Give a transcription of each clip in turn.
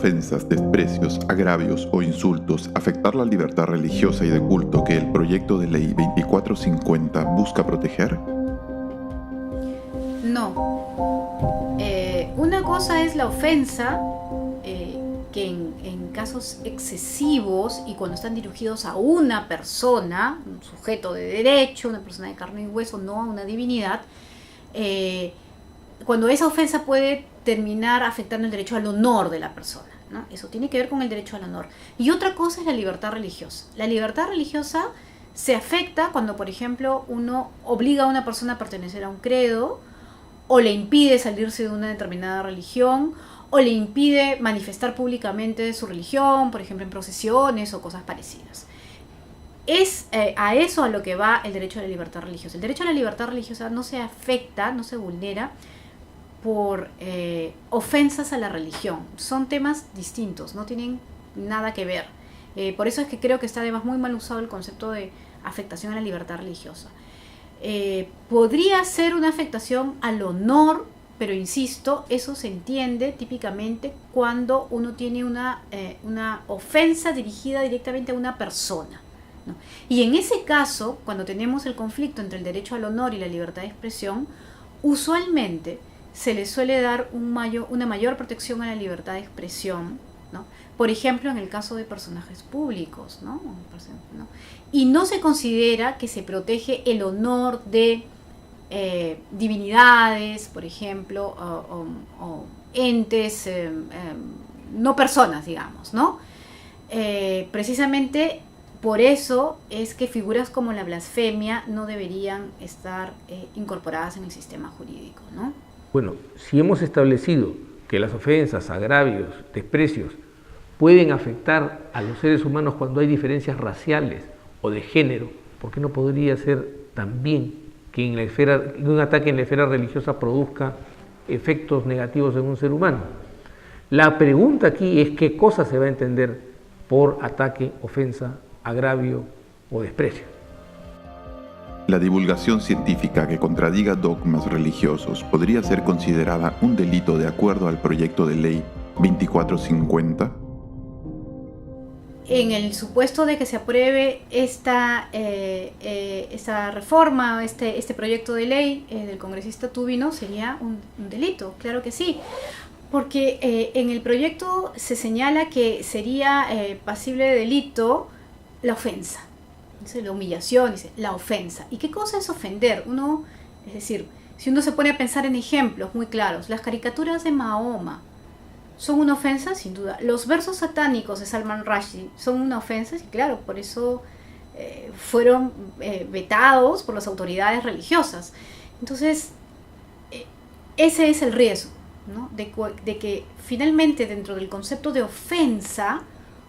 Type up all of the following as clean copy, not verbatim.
ofensas, desprecios, agravios o insultos afectar la libertad religiosa y de culto que el proyecto de ley 2450 busca proteger? No. Una cosa es la ofensa, que en casos excesivos y cuando están dirigidos a una persona, un sujeto de derecho, una persona de carne y hueso, no a una divinidad, cuando esa ofensa puede terminar afectando el derecho al honor de la persona, ¿no? Eso tiene que ver con el derecho al honor. Y otra cosa es la libertad religiosa. La libertad religiosa se afecta cuando, por ejemplo, uno obliga a una persona a pertenecer a un credo, o le impide salirse de una determinada religión, o le impide manifestar públicamente su religión, por ejemplo en procesiones o cosas parecidas. Es a eso a lo que va el derecho a la libertad religiosa. El derecho a la libertad religiosa no se afecta, no se vulnera por ofensas a la religión. Son temas distintos, no tienen nada que ver. Por eso es que creo que está además muy mal usado el concepto de afectación a la libertad religiosa. Podría ser una afectación al honor, pero insisto, eso se entiende típicamente cuando uno tiene una ofensa dirigida directamente a una persona, ¿no? Y en ese caso, cuando tenemos el conflicto entre el derecho al honor y la libertad de expresión, usualmente se le suele dar una mayor protección a la libertad de expresión, ¿no? Por ejemplo, en el caso de personajes públicos, ¿no? Y no se considera que se protege el honor de divinidades, por ejemplo, o entes, no personas, digamos, ¿no? Precisamente por eso es que figuras como la blasfemia no deberían estar incorporadas en el sistema jurídico, ¿no? Bueno, si hemos establecido que las ofensas, agravios, desprecios pueden afectar a los seres humanos cuando hay diferencias raciales o de género, ¿por qué no podría ser también que un ataque en la esfera religiosa produzca efectos negativos en un ser humano? La pregunta aquí es qué cosa se va a entender por ataque, ofensa, agravio o desprecio. ¿La divulgación científica que contradiga dogmas religiosos podría ser considerada un delito de acuerdo al proyecto de ley 2450? En el supuesto de que se apruebe esta reforma, este proyecto de ley del congresista Tubino, sería un delito, claro que sí, porque en el proyecto se señala que sería pasible de delito la ofensa, dice la humillación, dice la ofensa. ¿Y qué cosa es ofender? Es decir, si uno se pone a pensar en ejemplos muy claros, las caricaturas de Mahoma son una ofensa, sin duda. Los versos satánicos de Salman Rushdie son una ofensa, y claro, por eso fueron vetados por las autoridades religiosas. Entonces, ese es el riesgo, ¿no? De que finalmente dentro del concepto de ofensa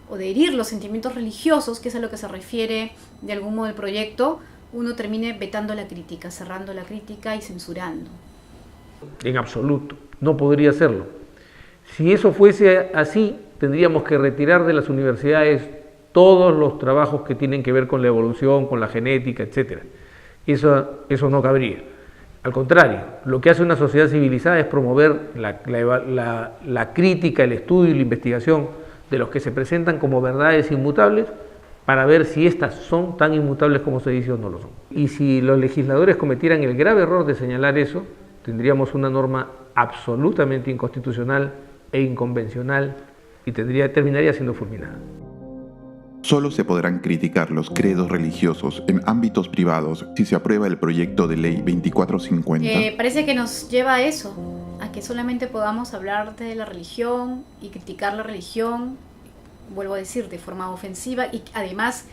o de herir los sentimientos religiosos, que es a lo que se refiere de algún modo el proyecto, uno termine vetando la crítica, cerrando la crítica y censurando. En absoluto, no podría hacerlo. Si eso fuese así, tendríamos que retirar de las universidades todos los trabajos que tienen que ver con la evolución, con la genética, etc. Eso no cabría. Al contrario, lo que hace una sociedad civilizada es promover la crítica, el estudio y la investigación de los que se presentan como verdades inmutables para ver si éstas son tan inmutables como se dice o no lo son. Y si los legisladores cometieran el grave error de señalar eso, tendríamos una norma absolutamente inconstitucional e inconvencional y terminaría siendo fulminada. Solo se podrán criticar los credos religiosos en ámbitos privados si se aprueba el proyecto de ley 2450. Parece que nos lleva a eso, a que solamente podamos hablar de la religión y criticar la religión, vuelvo a decir, de forma ofensiva, y además,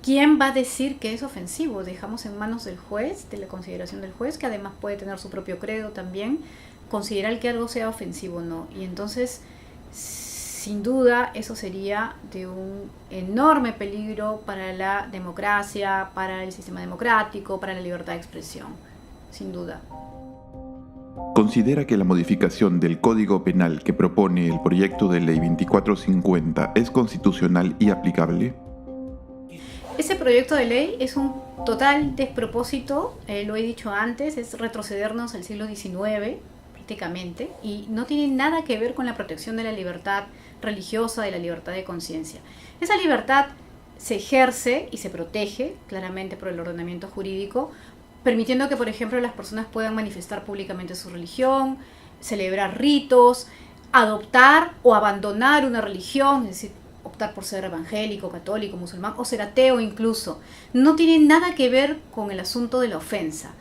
¿quién va a decir que es ofensivo? Dejamos en manos del juez, de la consideración del juez, que además puede tener su propio credo también, considerar que algo sea ofensivo o no. Y entonces, sin duda, eso sería de un enorme peligro para la democracia, para el sistema democrático, para la libertad de expresión, sin duda. ¿Considera que la modificación del Código Penal que propone el proyecto de ley 2450 es constitucional y aplicable? Ese proyecto de ley es un total despropósito, lo he dicho antes, es retrocedernos al siglo XIX, prácticamente, y no tiene nada que ver con la protección de la libertad religiosa, de la libertad de conciencia. Esa libertad se ejerce y se protege claramente por el ordenamiento jurídico, permitiendo que, por ejemplo, las personas puedan manifestar públicamente su religión, celebrar ritos, adoptar o abandonar una religión, es decir, optar por ser evangélico, católico, musulmán o ser ateo incluso. No tiene nada que ver con el asunto de la ofensa.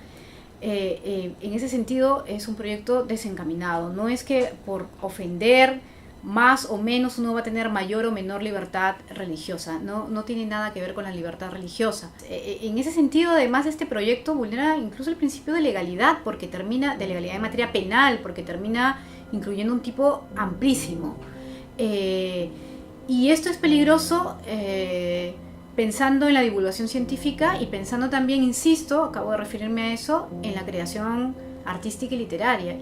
En ese sentido es un proyecto desencaminado. No es que por ofender más o menos uno va a tener mayor o menor libertad religiosa. No tiene nada que ver con la libertad religiosa. En ese sentido, además, este proyecto vulnera incluso el principio de legalidad, porque termina, de legalidad en materia penal, porque termina incluyendo un tipo amplísimo. Y esto es peligroso pensando en la divulgación científica y pensando también, insisto, acabo de referirme a eso, en la creación artística y literaria.